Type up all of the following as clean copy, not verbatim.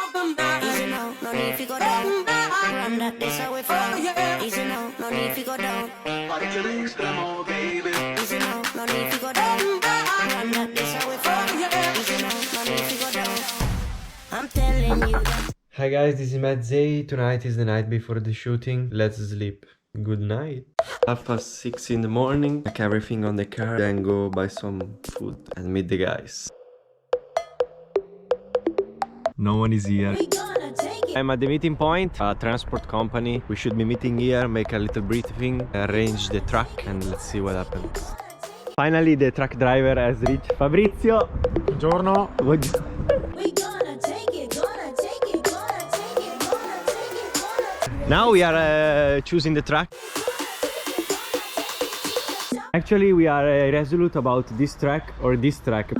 Easy now, no need to go down. Run that, this how we from. Easy now, no need to go down. Easy now, no need to go down. Run that, this how we from. Easy now, no need to go down. I'm telling you that. Hi guys, this is Mazzei. Tonight is the night before the shooting. Let's sleep. Good night. 6:30 in the morning. Pack everything on the car, then go buy some food and meet the guys. No one is here. I'm at the meeting point, a transport company. We should be meeting here, make a little briefing, arrange the truck, and let's see what happens. Finally, the truck driver has reached. Fabrizio! Buongiorno. Now we are choosing the truck. Actually, we are irresolute about this track or this track.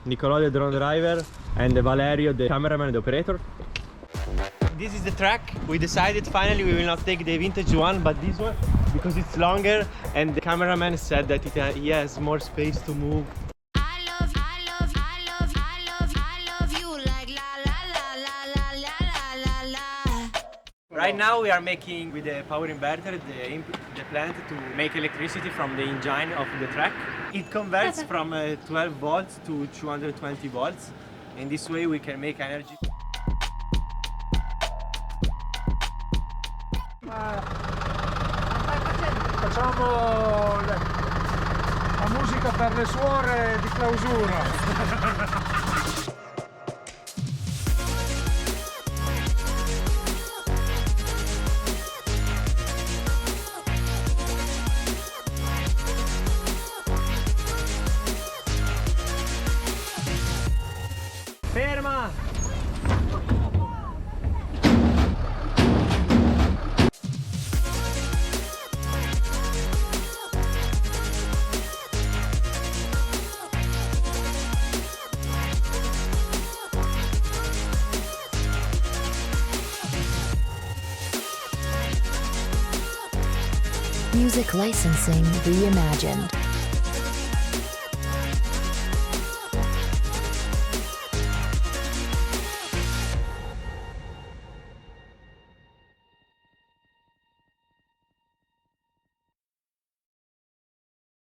Nicolò, the drone driver, and Valerio, the cameraman and the operator. This is the track. We decided finally we will not take the vintage one, but this one, because it's longer, and the cameraman said that he has more space to move. Right now we are making with the power inverter the plant to make electricity from the engine of the truck. It converts from 12 volts to 220 volts. In this way we can make energy. Facciamo la musica per le suore di clausura. Ferma! Music licensing reimagined.